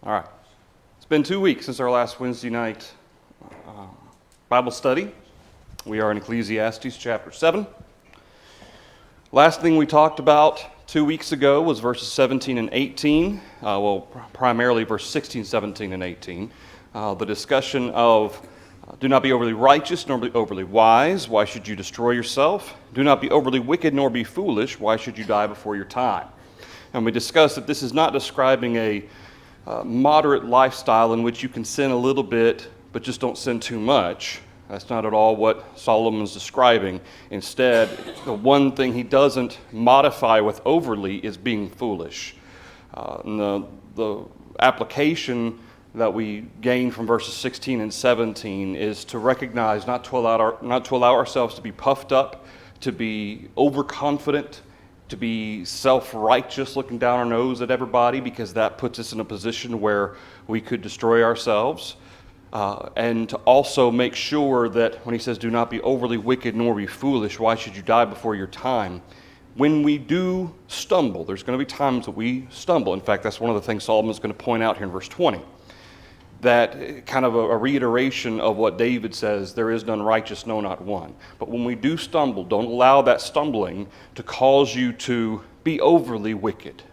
All right. It's been 2 weeks since our last Wednesday night Bible study. We are in Ecclesiastes chapter 7. Last thing we talked about 2 weeks ago was verses 17 and 18. Primarily verse 16, 17, and 18. The discussion of do not be overly righteous nor be overly wise. Why should you destroy yourself? Do not be overly wicked nor be foolish. Why should you die before your time? And we discussed that this is not describing a moderate lifestyle in which you can sin a little bit, but just don't sin too much. That's not at all what Solomon's describing. Instead, the one thing he doesn't modify with overly is being foolish. And the application that we gain from verses 16 and 17 is to recognize not to allow ourselves to be puffed up, to be overconfident, to be self-righteous, looking down our nose at everybody, because that puts us in a position where we could destroy ourselves. And to also make sure that when he says, do not be overly wicked nor be foolish, why should you die before your time? When we do stumble, there's going to be times that we stumble. In fact, that's one of the things Solomon's going to point out here in verse 20. That kind of a reiteration of what David says, there is none righteous, no, not one. But when we do stumble, don't allow that stumbling to cause you to be overly wicked.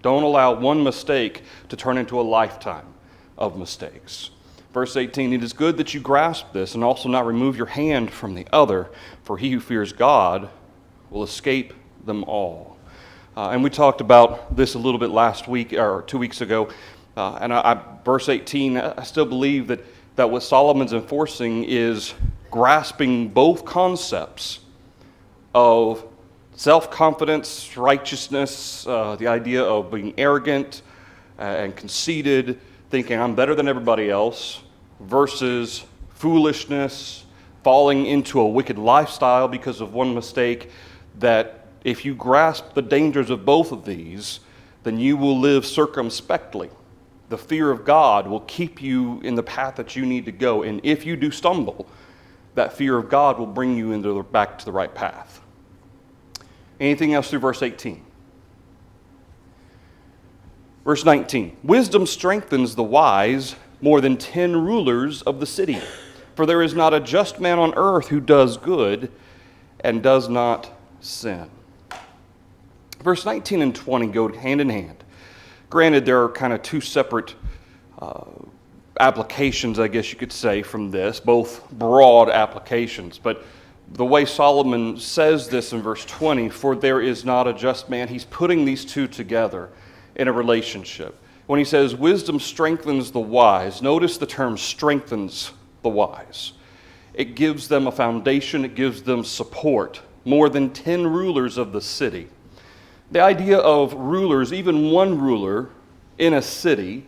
Don't allow one mistake to turn into a lifetime of mistakes. Verse 18, it is good that you grasp this and also not remove your hand from the other, for he who fears God will escape them all. And we talked about this a little bit last week, or 2 weeks ago. Verse 18, I still believe that what Solomon's enforcing is grasping both concepts of self-confidence, righteousness, the idea of being arrogant and conceited, thinking I'm better than everybody else, versus foolishness, falling into a wicked lifestyle because of one mistake, that if you grasp the dangers of both of these, then you will live circumspectly. The fear of God will keep you in the path that you need to go. And if you do stumble, that fear of God will bring you back to the right path. Anything else through verse 18? Verse 19. Wisdom strengthens the wise more than 10 rulers of the city. For there is not a just man on earth who does good and does not sin. Verse 19 and 20 go hand in hand. Granted, there are kind of two separate applications, I guess you could say, from this, both broad applications. But the way Solomon says this in verse 20, for there is not a just man, he's putting these two together in a relationship. When he says wisdom strengthens the wise, notice the term strengthens the wise. It gives them a foundation, it gives them support. More than 10 rulers of the city. The idea of rulers, even one ruler in a city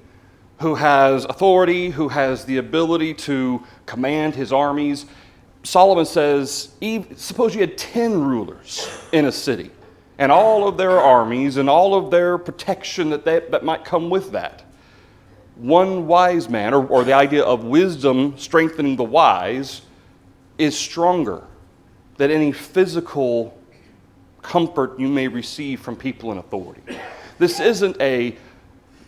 who has authority, who has the ability to command his armies. Solomon says, suppose you had 10 rulers in a city and all of their armies and all of their protection that might come with that. One wise man, or the idea of wisdom strengthening the wise, is stronger than any physical comfort you may receive from people in authority. This isn't a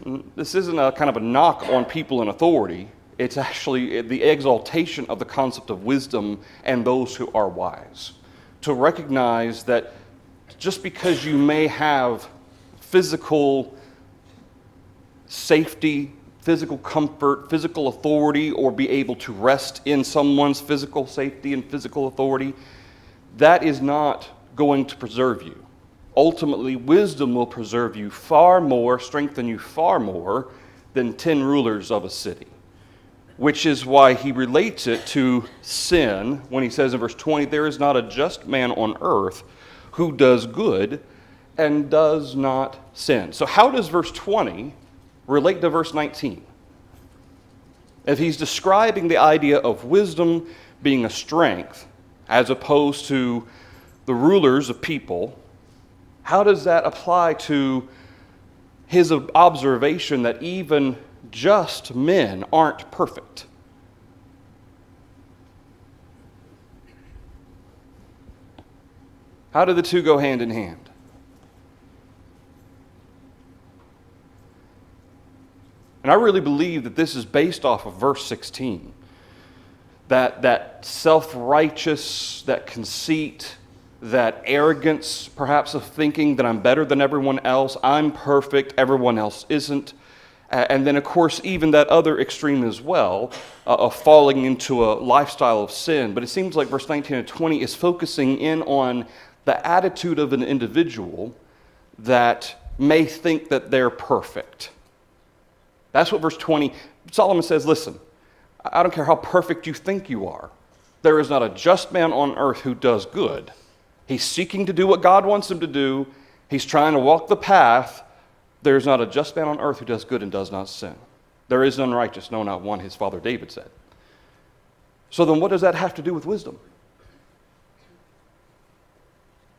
kind of a knock on people in authority. It's actually the exaltation of the concept of wisdom and those who are wise. To recognize that just because you may have physical safety, physical comfort, physical authority, or be able to rest in someone's physical safety and physical authority, that is not going to preserve you. Ultimately, wisdom will preserve you far more, strengthen you far more than 10 rulers of a city. Which is why he relates it to sin when he says in verse 20, there is not a just man on earth who does good and does not sin. So how does verse 20 relate to verse 19? If he's describing the idea of wisdom being a strength as opposed to the rulers of people, how does that apply to his observation that even just men aren't perfect? How do the two go hand in hand? And I really believe that this is based off of verse 16. That self-righteous, that conceit, that arrogance, perhaps of thinking that I'm better than everyone else, I'm perfect, everyone else isn't. And then, of course, even that other extreme as well, of falling into a lifestyle of sin. But it seems like verse 19 and 20 is focusing in on the attitude of an individual that may think that they're perfect. That's what verse 20, Solomon says, listen, I don't care how perfect you think you are. There is not a just man on earth who does good. He's seeking to do what God wants him to do. He's trying to walk the path. There is not a just man on earth who does good and does not sin. There is none righteous, no, not one, his father David said. So then what does that have to do with wisdom?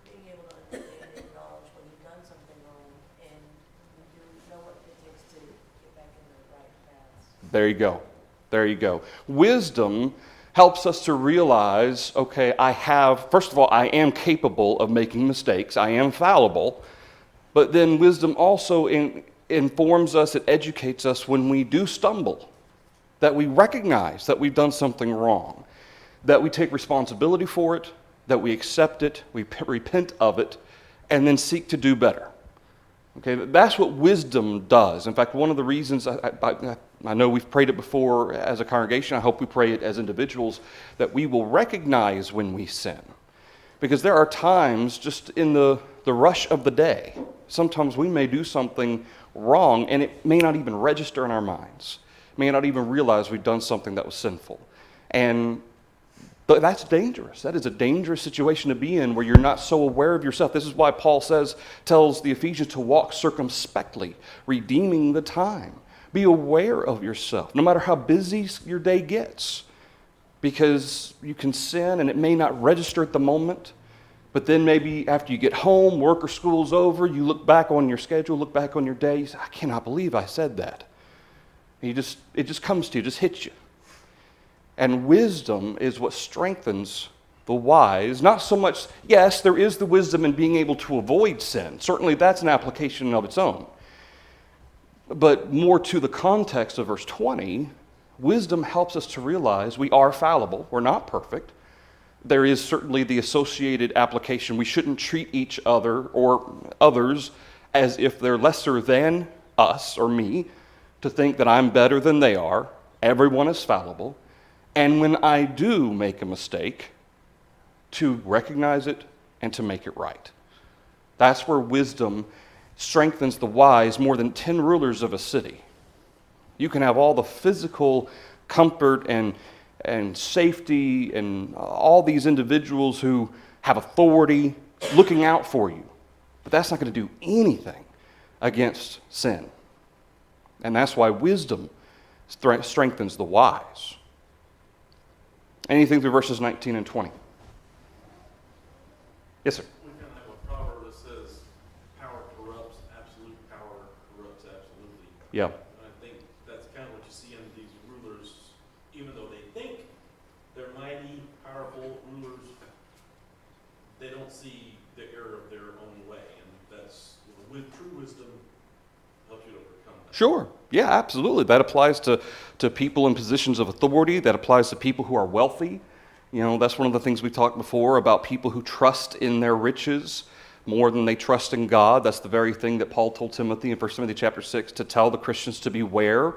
Being able to understand and acknowledge when you've done something wrong and you do know what it takes to get back in the right paths. There you go. There you go. Wisdom helps us to realize, okay, first of all, I am capable of making mistakes. I am fallible. But then wisdom also informs us, it educates us when we do stumble, that we recognize that we've done something wrong, that we take responsibility for it, that we accept it, we repent of it, and then seek to do better. Okay, that's what wisdom does. In fact, one of the reasons, I know we've prayed it before as a congregation, I hope we pray it as individuals, that we will recognize when we sin. Because there are times just in the rush of the day, sometimes we may do something wrong and it may not even register in our minds. May not even realize we've done something that was sinful. But that's dangerous. That is a dangerous situation to be in where you're not so aware of yourself. This is why Paul tells the Ephesians to walk circumspectly, redeeming the time. Be aware of yourself, no matter how busy your day gets, because you can sin and it may not register at the moment, but then maybe after you get home, work or school's over, you look back on your schedule, look back on your day, you say, I cannot believe I said that. And it just comes to you, just hits you. And wisdom is what strengthens the wise. Not so much, yes, there is the wisdom in being able to avoid sin. Certainly that's an application of its own. But more to the context of verse 20, wisdom helps us to realize we are fallible. We're not perfect. There is certainly the associated application. We shouldn't treat each other or others as if they're lesser than us or me, to think that I'm better than they are. Everyone is fallible. And when I do make a mistake, to recognize it and to make it right. That's where wisdom strengthens the wise more than 10 rulers of a city. You can have all the physical comfort and safety and all these individuals who have authority looking out for you. But that's not going to do anything against sin. And that's why wisdom strengthens the wise. Anything through verses 19 and 20? Yes, sir. We kind of have a proverb that says, power corrupts, absolute power corrupts absolutely. Yeah. And I think that's kind of what you see in these rulers, even though they think they're mighty, powerful rulers, they don't see the error of their own way. And that's, with true wisdom, helps you to overcome that. Sure. Yeah, absolutely. That applies to people in positions of authority. That applies to people who are wealthy. You know, that's one of the things we talked before about people who trust in their riches more than they trust in God. That's the very thing that Paul told Timothy in 1 Timothy chapter 6 to tell the Christians to beware.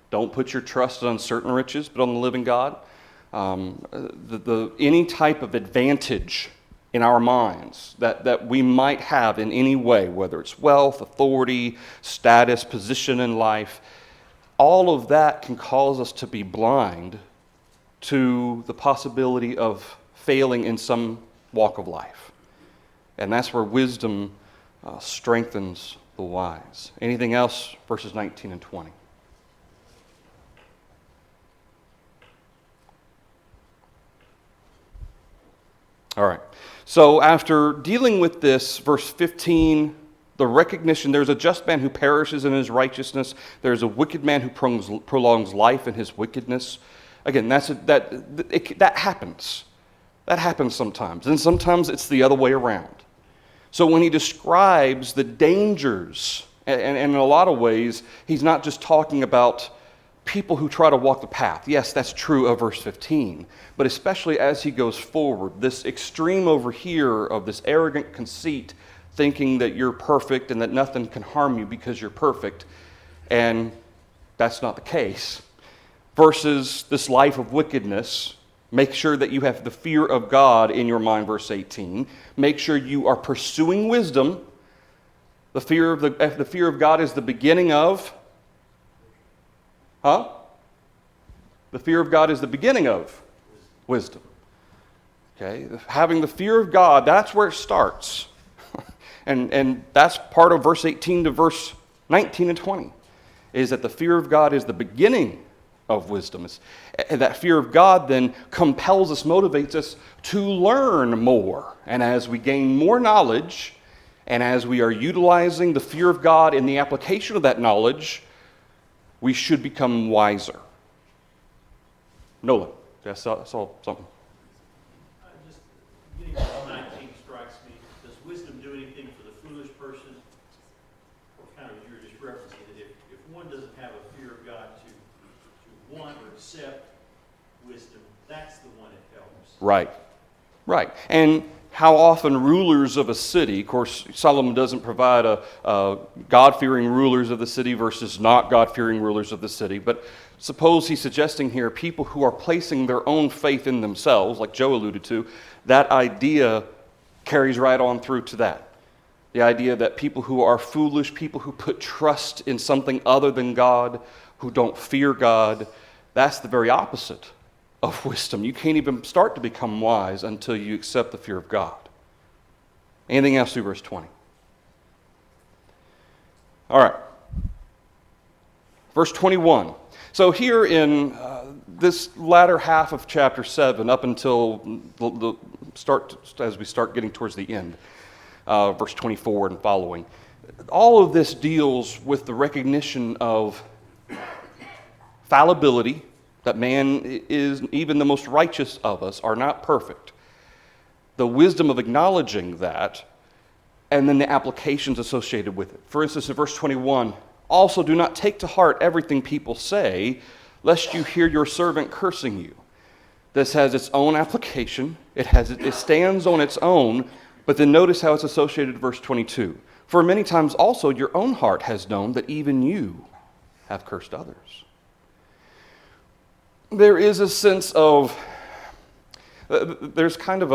Don't put your trust on certain riches, but on the living God. Any type of advantage in our minds that we might have in any way, whether it's wealth, authority, status, position in life, all of that can cause us to be blind to the possibility of failing in some walk of life. And that's where wisdom strengthens the wise. Anything else? Verses 19 and 20. All right. So after dealing with this, verse 15, the recognition, there's a just man who perishes in his righteousness. There's a wicked man who prolongs life in his wickedness. Again, that happens. That happens sometimes. And sometimes it's the other way around. So when he describes the dangers And in a lot of ways, he's not just talking about people who try to walk the path. Yes, that's true of verse 15. But especially as he goes forward, this extreme over here of this arrogant conceit, thinking that you're perfect and that nothing can harm you because you're perfect, and that's not the case, versus this life of wickedness. Make sure that you have the fear of God in your mind, verse 18. Make sure you are pursuing wisdom. The fear of God is the beginning of... The fear of God is the beginning of wisdom. Okay? Having the fear of God, that's where it starts. and that's part of verse 18 to verse 19 and 20, is that the fear of God is the beginning of wisdom. And that fear of God then compels us, motivates us to learn more. And as we gain more knowledge, and as we are utilizing the fear of God in the application of that knowledge, we should become wiser. Nolan, I saw something. Just getting to 19 strikes me. Does wisdom do anything for the foolish person? Or kind of, you were just referencing that if one doesn't have a fear of God to want or accept wisdom, that's the one it helps. Right. And how often rulers of a city, of course, Solomon doesn't provide a God-fearing rulers of the city versus not God-fearing rulers of the city, but suppose he's suggesting here people who are placing their own faith in themselves, like Joe alluded to, that idea carries right on through to that. The idea that people who are foolish, people who put trust in something other than God, who don't fear God, that's the very opposite of wisdom. You can't even start to become wise until you accept the fear of God. Anything else through verse 20? All right. Verse 21. So here in this latter half of chapter 7, up until the start, as we start getting towards the end, verse 24 and following, all of this deals with the recognition of fallibility, that man is, even the most righteous of us, are not perfect. The wisdom of acknowledging that, and then the applications associated with it. For instance, in verse 21, also do not take to heart everything people say, lest you hear your servant cursing you. This has its own application. It stands on its own, but then notice how it's associated with verse 22. For many times also your own heart has known that even you have cursed others. There is a sense of, there's kind of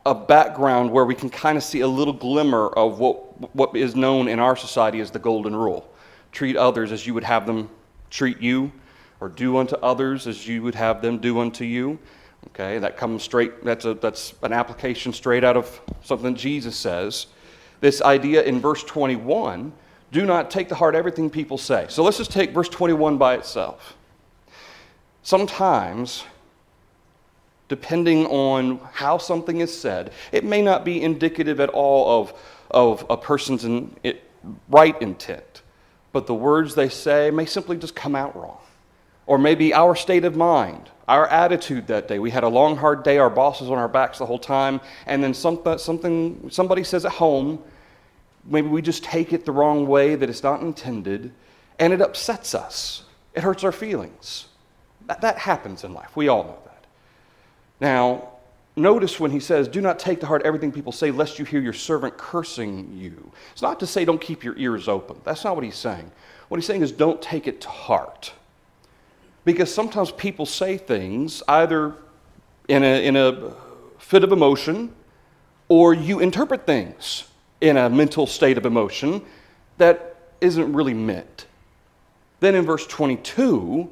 a background where we can kind of see a little glimmer of what is known in our society as the golden rule. Treat others as you would have them treat you, or do unto others as you would have them do unto you. Okay, that comes straight, that's an application straight out of something Jesus says. This idea in verse 21, do not take to heart everything people say. So let's just take verse 21 by itself. Sometimes, depending on how something is said, it may not be indicative at all of a person's right intent, but the words they say may simply just come out wrong. Or maybe our state of mind, our attitude that day. We had a long, hard day, our boss was on our backs the whole time, and then somebody says at home, maybe we just take it the wrong way, that it's not intended, and it upsets us. It hurts our feelings. That happens in life. We all know that. Now, notice when he says, do not take to heart everything people say, lest you hear your servant cursing you. It's not to say don't keep your ears open. That's not what he's saying. What he's saying is don't take it to heart. Because sometimes people say things either in a fit of emotion, or you interpret things in a mental state of emotion that isn't really meant. Then in verse 22,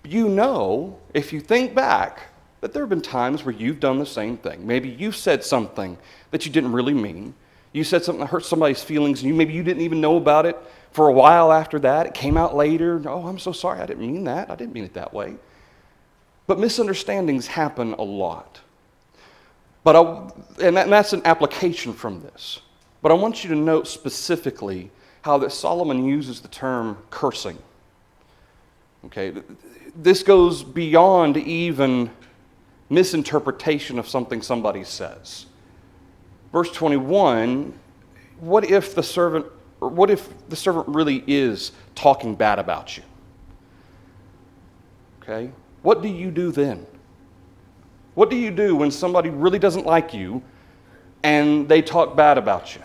you know, if you think back, that there have been times where you've done the same thing. Maybe you've said something that you didn't really mean. You said something that hurt somebody's feelings, and maybe you didn't even know about it for a while after that. It came out later. Oh, I'm so sorry. I didn't mean that. I didn't mean it that way. But misunderstandings happen a lot. And that's an application from this. But I want you to note specifically how that Solomon uses the term cursing. Okay, this goes beyond even misinterpretation of something somebody says. Verse 21, what if the servant Or what if the servant really is talking bad about you? Okay? What do you do then? What do you do when somebody really doesn't like you and they talk bad about you?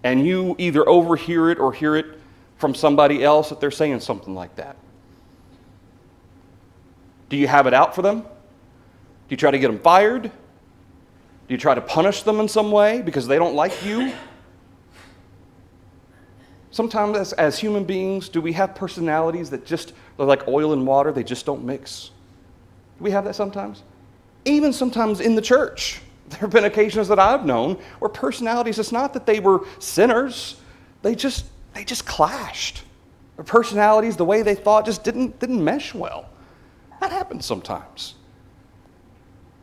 And you either overhear it or hear it from somebody else that they're saying something like that. Do you have it out for them? Do you try to get them fired? Do you try to punish them in some way because they don't like you? Sometimes as human beings, do we have personalities that just are like oil and water, they just don't mix? Do we have that sometimes? Even sometimes in the church. There have been occasions that I've known where personalities, it's not that they were sinners, they just clashed. Their personalities, the way they thought, just didn't mesh well. That happens sometimes.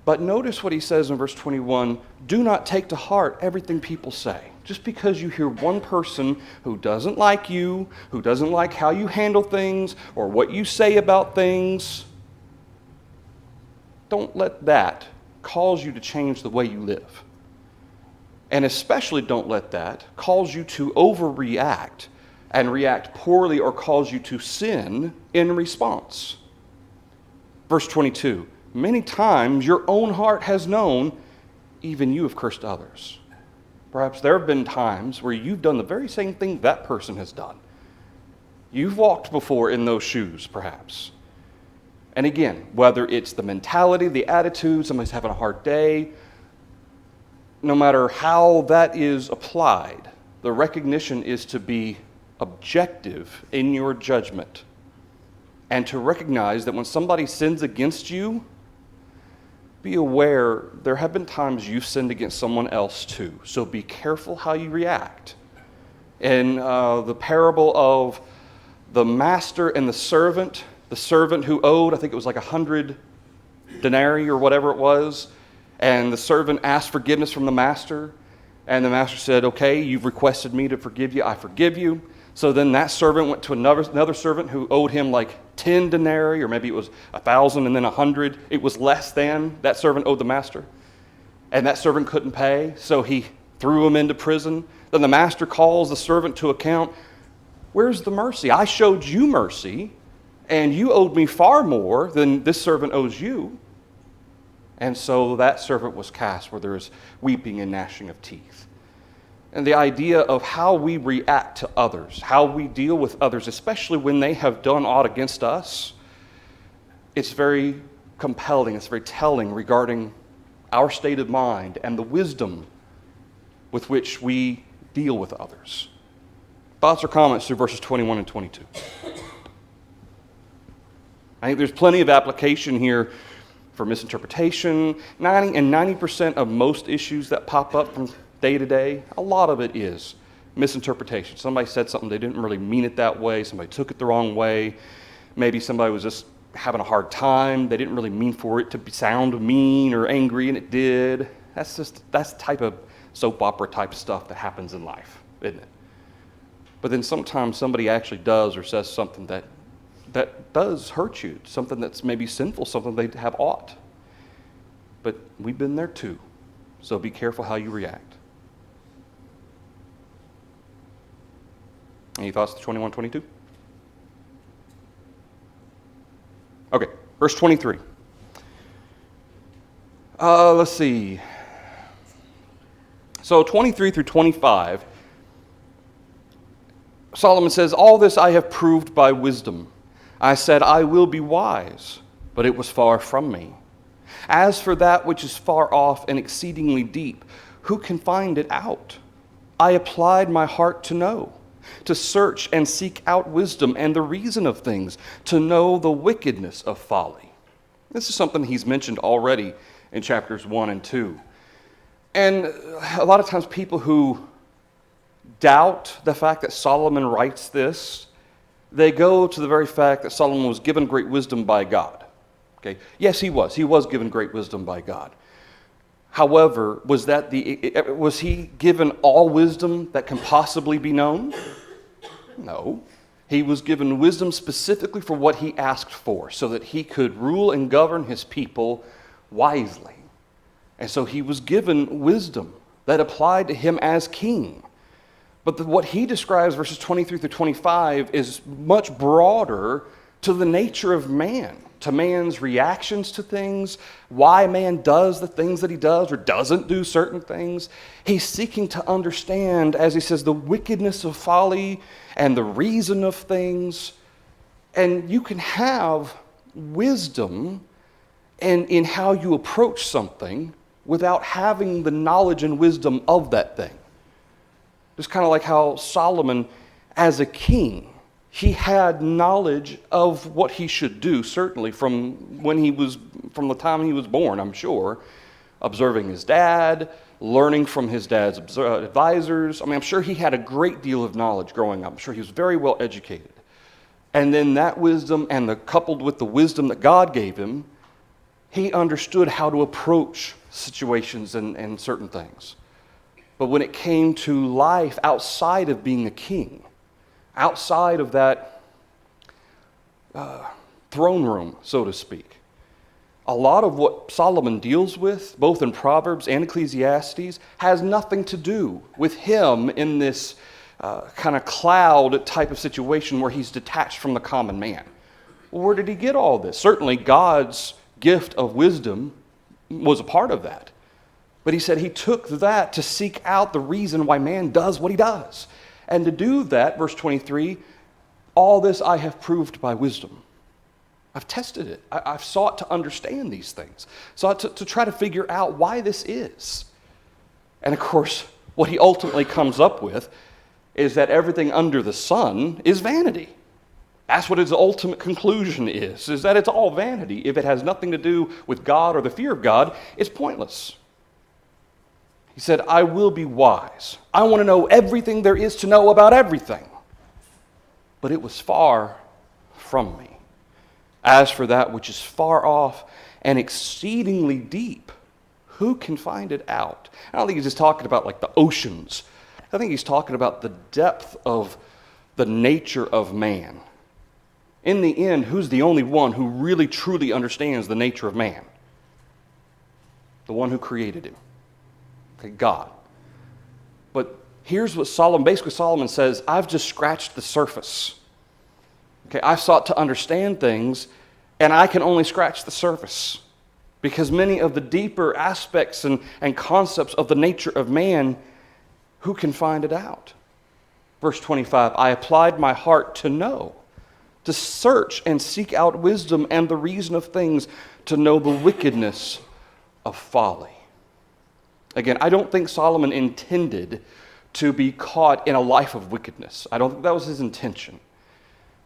But notice what he says in verse 21, do not take to heart everything people say. Just because you hear one person who doesn't like you, who doesn't like how you handle things or what you say about things, don't let that cause you to change the way you live. And especially don't let that cause you to overreact and react poorly or cause you to sin in response. Verse 22, many times your own heart has known, even you have cursed others. Perhaps there have been times where you've done the very same thing that person has done. You've walked before in those shoes, perhaps. And again, whether it's the mentality, the attitude, somebody's having a hard day, no matter how that is applied, the recognition is to be objective in your judgment and to recognize that when somebody sins against you, be aware there have been times you've sinned against someone else too. So be careful how you react. In the parable of the master and the servant who owed, I think it was like 100 denarii or whatever it was, and the servant asked forgiveness from the master, and the master said, okay, you've requested me to forgive you, I forgive you. So then that servant went to another servant who owed him like 10 denarii, or maybe it was 1,000 and then 100. It was less than that servant owed the master. And that servant couldn't pay, so he threw him into prison. Then the master calls the servant to account. Where's the mercy? I showed you mercy, and you owed me far more than this servant owes you. And so that servant was cast where there is weeping and gnashing of teeth. And the idea of how we react to others, how we deal with others, especially when they have done aught against us, it's very compelling, it's very telling regarding our state of mind and the wisdom with which we deal with others. Thoughts or comments through verses 21 and 22? I think there's plenty of application here for misinterpretation. 90% of most issues that pop up from day to day, a lot of it is misinterpretation. Somebody said something, they didn't really mean it that way. Somebody took it the wrong way. Maybe somebody was just having a hard time. They didn't really mean for it to sound mean or angry, and it did. That's the type of soap opera type stuff that happens in life, isn't it? But then sometimes somebody actually does or says something that does hurt you, something that's maybe sinful, something they have ought. But we've been there too, so be careful how you react. Any thoughts to 21, 22? Okay, verse 23. Let's see. So 23 through 25, Solomon says, all this I have proved by wisdom. I said, I will be wise, but it was far from me. As for that which is far off and exceedingly deep, who can find it out? I applied my heart to know, to search and seek out wisdom and the reason of things, to know the wickedness of folly. This is something he's mentioned already in chapters 1 and 2. And a lot of times people who doubt the fact that Solomon writes this, they go to the very fact that Solomon was given great wisdom by God. Okay? Yes, he was. He was given great wisdom by God. However, was he given all wisdom that can possibly be known? No. He was given wisdom specifically for what he asked for, so that he could rule and govern his people wisely. And so he was given wisdom that applied to him as king. But what he describes, verses 23 through 25, is much broader to the nature of man, to man's reactions to things, why man does the things that he does or doesn't do certain things. He's seeking to understand, as he says, the wickedness of folly and the reason of things. And you can have wisdom in how you approach something without having the knowledge and wisdom of that thing. Just kind of like how Solomon, as a king, he had knowledge of what he should do, certainly from the time he was born, I'm sure, observing his dad, learning from his dad's advisors. I mean, I'm sure he had a great deal of knowledge growing up. I'm sure he was very well educated. And then that wisdom, coupled with the wisdom that God gave him, he understood how to approach situations and certain things. But when it came to life outside of being a king, outside of that throne room, so to speak, a lot of what Solomon deals with, both in Proverbs and Ecclesiastes, has nothing to do with him in this kind of cloud type of situation where he's detached from the common man. Well, where did he get all this? Certainly God's gift of wisdom was a part of that. But he said he took that to seek out the reason why man does what he does. And to do that, verse 23, all this I have proved by wisdom. I've tested it. I've sought to understand these things. Sought to try to figure out why this is. And of course, what he ultimately comes up with is that everything under the sun is vanity. That's what his ultimate conclusion is that it's all vanity. If it has nothing to do with God or the fear of God, it's pointless. He said, I will be wise. I want to know everything there is to know about everything. But it was far from me. As for that which is far off and exceedingly deep, who can find it out? I don't think he's just talking about like the oceans. I think he's talking about the depth of the nature of man. In the end, who's the only one who really truly understands the nature of man? The one who created him. Okay, God. But here's what Solomon says, I've just scratched the surface. Okay, I've sought to understand things, and I can only scratch the surface. Because many of the deeper aspects and concepts of the nature of man, who can find it out? Verse 25, I applied my heart to know, to search and seek out wisdom and the reason of things, to know the wickedness of folly. Again, I don't think Solomon intended to be caught in a life of wickedness. I don't think that was his intention.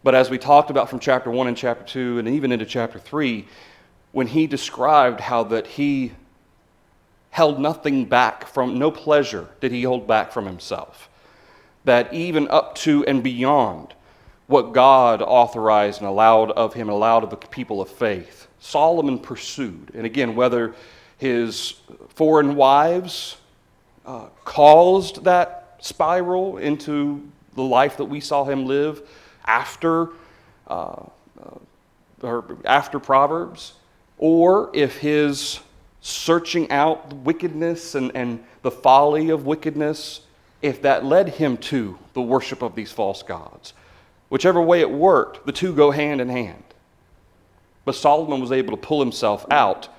But as we talked about from chapter 1 and chapter 2 and even into chapter 3, when he described how that he held nothing back from, no pleasure did he hold back from himself, that even up to and beyond what God authorized and allowed of him, allowed of the people of faith, Solomon pursued. And again, whether his foreign wives caused that spiral into the life that we saw him live after Proverbs, or if his searching out wickedness and the folly of wickedness, if that led him to the worship of these false gods. Whichever way it worked, the two go hand in hand. But Solomon was able to pull himself out.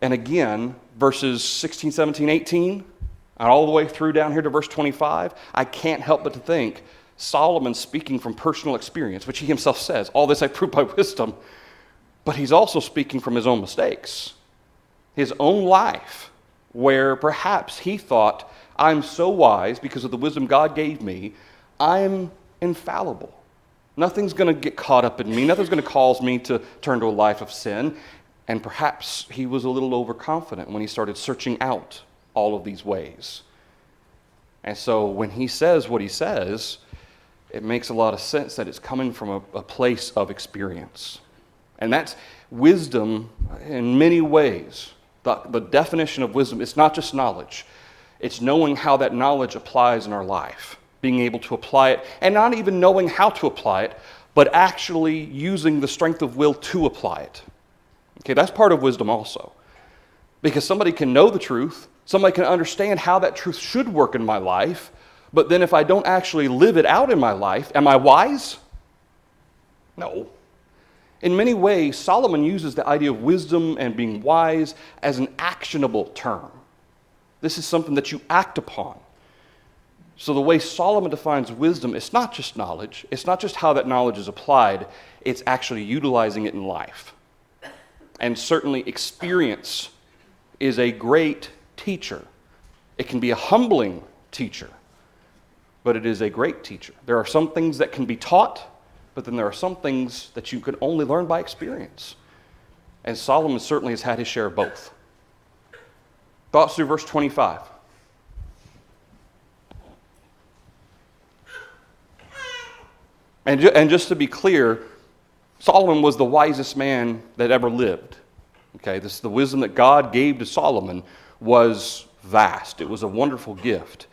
And again, verses 16, 17, 18, and all the way through down here to verse 25, I can't help but to think Solomon speaking from personal experience, which he himself says, all this I prove by wisdom, but he's also speaking from his own mistakes, his own life, where perhaps he thought, I'm so wise because of the wisdom God gave me, I'm infallible. Nothing's going to get caught up in me. Nothing's going to cause me to turn to a life of sin. And perhaps he was a little overconfident when he started searching out all of these ways. And so when he says what he says, it makes a lot of sense that it's coming from a place of experience. And that's wisdom in many ways. The definition of wisdom, it's not just knowledge. It's knowing how that knowledge applies in our life. Being able to apply it, and not even knowing how to apply it, but actually using the strength of will to apply it. Okay, that's part of wisdom also. Because somebody can know the truth, somebody can understand how that truth should work in my life, But then if I don't actually live it out in my life, am I wise? No. In many ways, Solomon uses the idea of wisdom and being wise as an actionable term. This is something that you act upon. So the way Solomon defines wisdom, it's not just knowledge. It's not just how that knowledge is applied. It's actually utilizing it in life. And certainly experience is a great teacher. It can be a humbling teacher, but it is a great teacher. There are some things that can be taught, but then there are some things that you can only learn by experience. And Solomon certainly has had his share of both. Thoughts through verse 25. And just to be clear, Solomon was the wisest man that ever lived. Okay, the wisdom that God gave to Solomon was vast. It was a wonderful gift.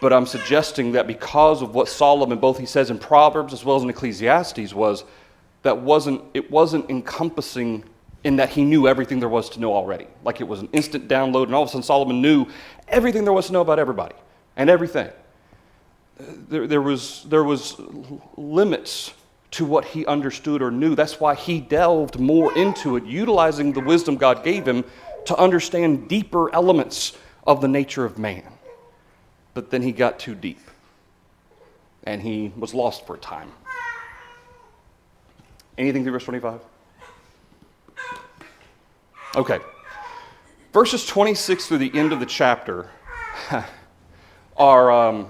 But I'm suggesting that because of what Solomon, both he says in Proverbs as well as in Ecclesiastes, it wasn't encompassing in that he knew everything there was to know already. Like it was an instant download, and all of a sudden Solomon knew everything there was to know about everybody and everything. There was limits to what he understood or knew. That's why he delved more into it, utilizing the wisdom God gave him to understand deeper elements of the nature of man. But then he got too deep, and he was lost for a time. Anything through verse 25? Okay. Verses 26 through the end of the chapter are...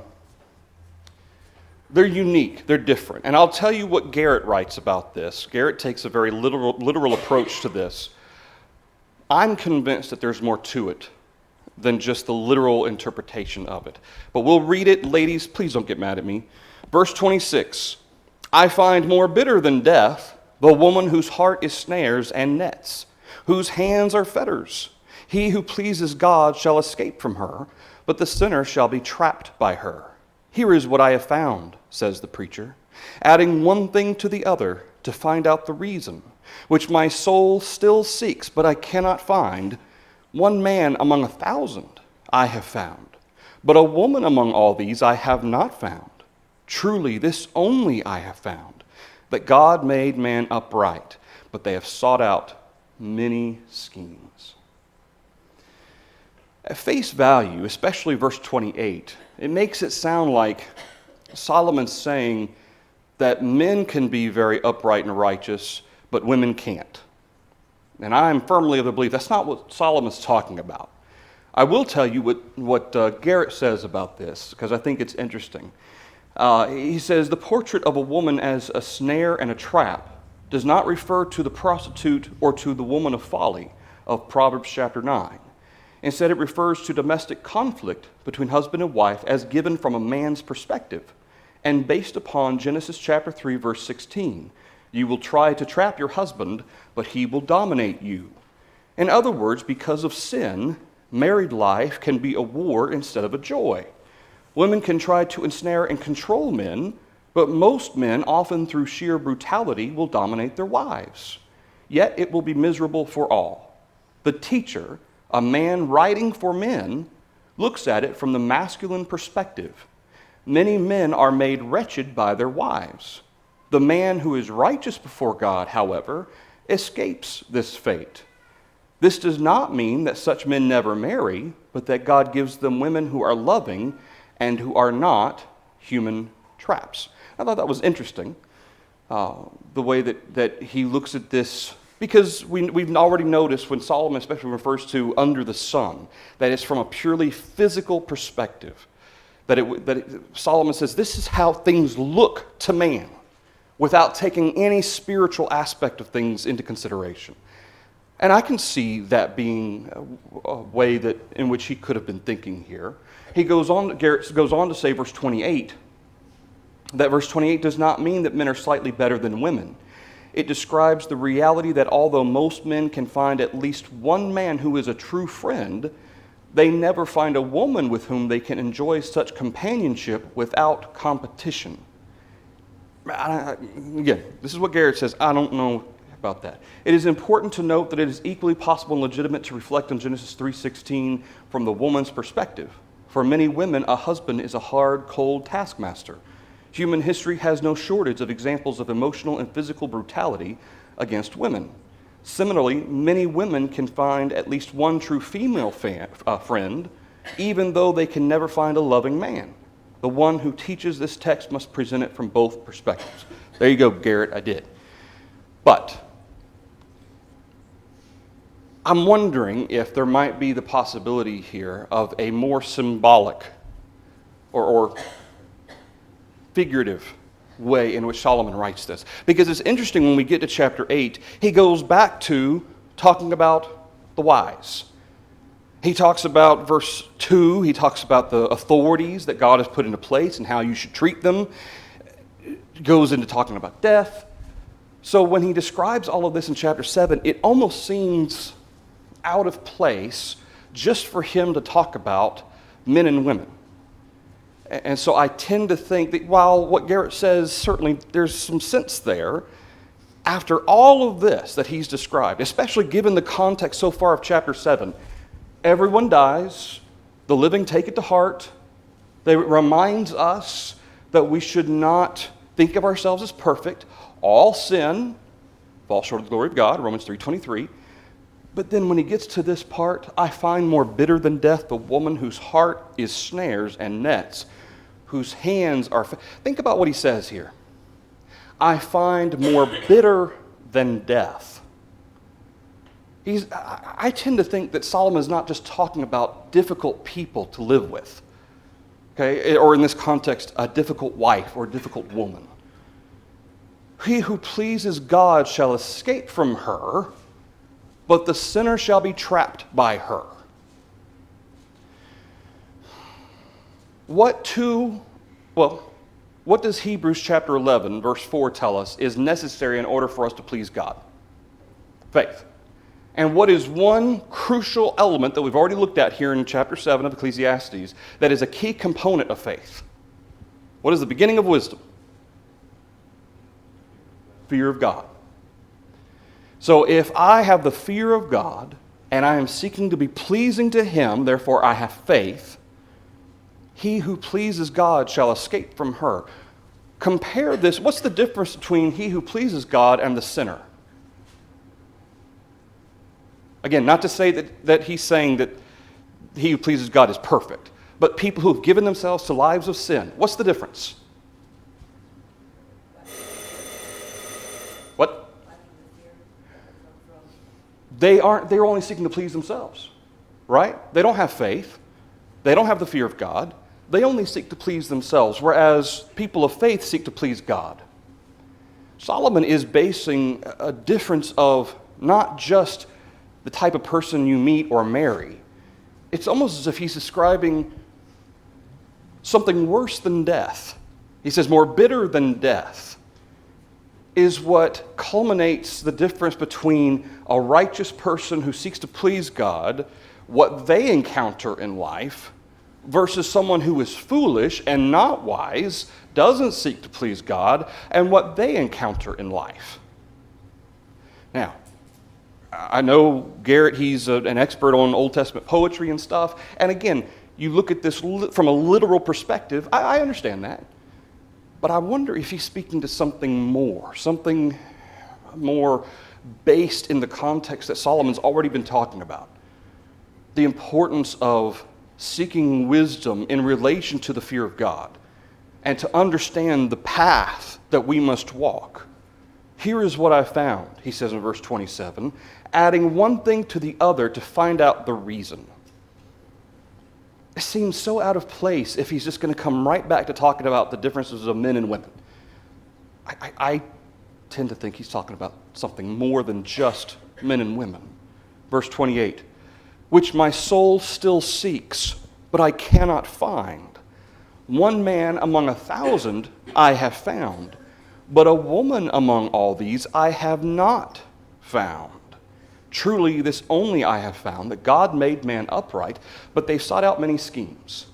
they're unique. They're different. And I'll tell you what Garrett writes about this. Garrett takes a very literal approach to this. I'm convinced that there's more to it than just the literal interpretation of it. But we'll read it. Ladies, please don't get mad at me. Verse 26. I find more bitter than death the woman whose heart is snares and nets, whose hands are fetters. He who pleases God shall escape from her, but the sinner shall be trapped by her. Here is what I have found, says the preacher, adding one thing to the other to find out the reason, which my soul still seeks, but I cannot find. One man among 1,000 I have found, but a woman among all these I have not found. Truly, this only I have found, that God made man upright, but they have sought out many schemes. At face value, especially verse 28, it makes it sound like Solomon's saying that men can be very upright and righteous, but women can't. And I am firmly of the belief that's not what Solomon's talking about. I will tell you what Garrett says about this, because I think it's interesting. He says, the portrait of a woman as a snare and a trap does not refer to the prostitute or to the woman of folly of Proverbs chapter 9. Instead, it refers to domestic conflict between husband and wife as given from a man's perspective and based upon Genesis chapter 3, verse 16. You will try to trap your husband, but he will dominate you. In other words, because of sin, married life can be a war instead of a joy. Women can try to ensnare and control men, but most men, often through sheer brutality, will dominate their wives. Yet it will be miserable for all. The teacher, a man writing for men, looks at it from the masculine perspective. Many men are made wretched by their wives. The man who is righteous before God, however, escapes this fate. This does not mean that such men never marry, but that God gives them women who are loving and who are not human traps. I thought that was interesting, the way that he looks at this. Because we've already noticed when Solomon especially refers to under the sun, that it's from a purely physical perspective. Solomon says this is how things look to man without taking any spiritual aspect of things into consideration. And I can see that being a way in which he could have been thinking here. Garrett goes on to say, verse 28, that verse 28 does not mean that men are slightly better than women. It describes the reality that although most men can find at least one man who is a true friend, they never find a woman with whom they can enjoy such companionship without competition. Again, this is what Garrett says. I don't know about that. It is important to note that it is equally possible and legitimate to reflect on Genesis 3:16 from the woman's perspective. For many women, a husband is a hard, cold taskmaster. Human history has no shortage of examples of emotional and physical brutality against women. Similarly, many women can find at least one true female friend, even though they can never find a loving man. The one who teaches this text must present it from both perspectives. There you go, Garrett, I did. But I'm wondering if there might be the possibility here of a more symbolic or figurative way in which Solomon writes this. Because it's interesting when we get to chapter 8, he goes back to talking about the wise. He talks about verse 2, he talks about the authorities that God has put into place and how you should treat them. Goes into talking about death. So when he describes all of this in chapter 7, it almost seems out of place just for him to talk about men and women. And so I tend to think that while what Garrett says, certainly there's some sense there, after all of this that he's described, especially given the context so far of chapter 7, everyone dies, the living take it to heart. It reminds us that we should not think of ourselves as perfect. All sin falls short of the glory of God, Romans 3:23. But then when he gets to this part, I find more bitter than death the woman whose heart is snares and nets, whose hands are... Think about what he says here. I find more bitter than death. I tend to think that Solomon is not just talking about difficult people to live with, okay, or in this context, a difficult wife or a difficult woman. He who pleases God shall escape from her, but the sinner shall be trapped by her. What does Hebrews chapter 11, verse 4 tell us is necessary in order for us to please God? Faith. And what is one crucial element that we've already looked at here in chapter 7 of Ecclesiastes that is a key component of faith? What is the beginning of wisdom? Fear of God. So if I have the fear of God and I am seeking to be pleasing to Him, therefore I have faith, he who pleases God shall escape from her. Compare this. What's the difference between he who pleases God and the sinner? Again, not to say that he's saying that he who pleases God is perfect, but people who have given themselves to lives of sin. What's the difference? What? They're only seeking to please themselves, right? They don't have faith. They don't have the fear of God. They only seek to please themselves, whereas people of faith seek to please God. Solomon is basing a difference of not just the type of person you meet or marry. It's almost as if he's describing something worse than death. He says more bitter than death is what culminates the difference between a righteous person who seeks to please God, what they encounter in life, versus someone who is foolish and not wise, doesn't seek to please God, and what they encounter in life. Now, I know Garrett, he's an expert on Old Testament poetry and stuff, and again, you look at this from a literal perspective, I understand that. But I wonder if he's speaking to something more based in the context that Solomon's already been talking about. The importance of seeking wisdom in relation to the fear of God and to understand the path that we must walk. Here is what I found, he says in verse 27, adding one thing to the other to find out the reason. It seems so out of place if he's just going to come right back to talking about the differences of men and women. I tend to think he's talking about something more than just men and women. Verse 28, which my soul still seeks, but I cannot find. One man among 1,000 I have found, but a woman among all these I have not found. Truly, this only I have found, that God made man upright, but they sought out many schemes.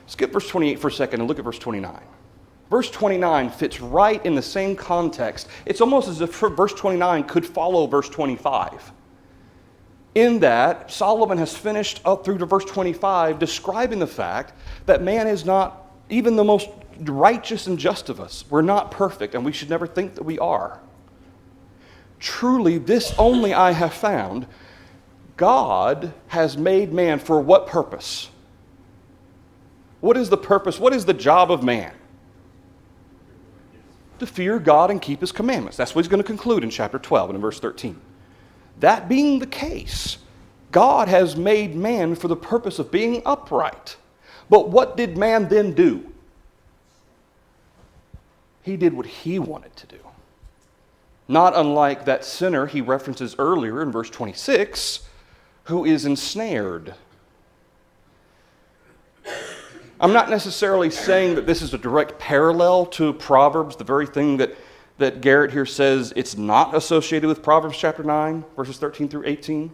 Skip verse 28 for a second and look at verse 29. Verse 29 fits right in the same context. It's almost as if verse 29 could follow verse 25. in that Solomon has finished up through to verse 25 describing the fact that man is not even the most righteous and just of us. We're not perfect, and we should never think that we are. Truly, this only I have found, God has made man for what purpose? What is the purpose? What is the job of man? To fear God and keep his commandments. That's what he's going to conclude in chapter 12 and in verse 13. That being the case, God has made man for the purpose of being upright. But what did man then do? He did what he wanted to do. Not unlike that sinner he references earlier in verse 26, who is ensnared. I'm not necessarily saying that this is a direct parallel to Proverbs, the very thing that Garrett here says it's not associated with Proverbs chapter 9, verses 13 through 18.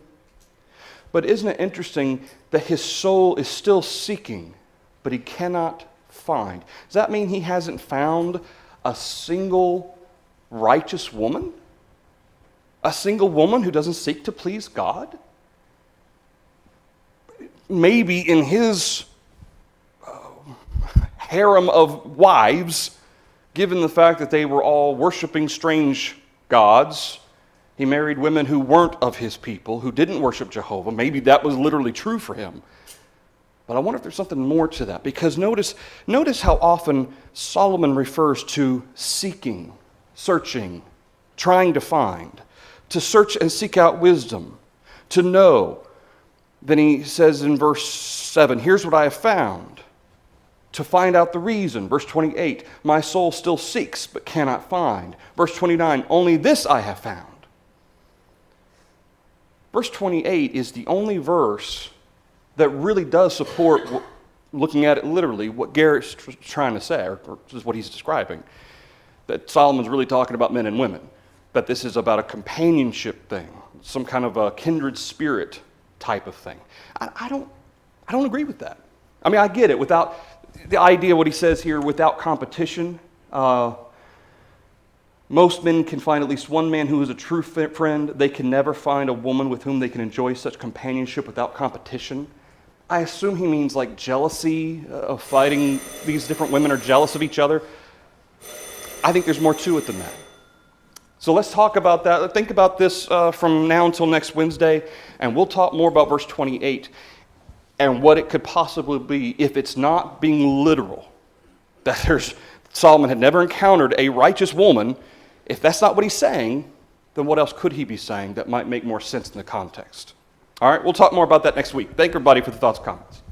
But isn't it interesting that his soul is still seeking, but he cannot find? Does that mean he hasn't found a single righteous woman? A single woman who doesn't seek to please God? Maybe in his harem of wives, given the fact that they were all worshiping strange gods, he married women who weren't of his people, who didn't worship Jehovah. Maybe that was literally true for him. But I wonder if there's something more to that. Because notice how often Solomon refers to seeking, searching, trying to find, to search and seek out wisdom, to know. Then he says in verse 7, here's what I have found, to find out the reason. Verse 28, my soul still seeks but cannot find. Verse 29, only this I have found. Verse 28 is the only verse that really does support, looking at it literally, what Garrett's trying to say, or just what he's describing. That Solomon's really talking about men and women. That this is about a companionship thing, some kind of a kindred spirit type of thing. I don't agree with that. I mean, I get it. Without the idea, what he says here, without competition, most men can find at least one man who is a true friend. They can never find a woman with whom they can enjoy such companionship without competition. I assume he means like jealousy of fighting. These different women are jealous of each other. I think there's more to it than that. So let's talk about that. Think about this from now until next Wednesday, and we'll talk more about verse 28 and what it could possibly be if it's not being literal. That Solomon had never encountered a righteous woman. If that's not what he's saying, then what else could he be saying that might make more sense in the context? All right, we'll talk more about that next week. Thank everybody for the thoughts and comments.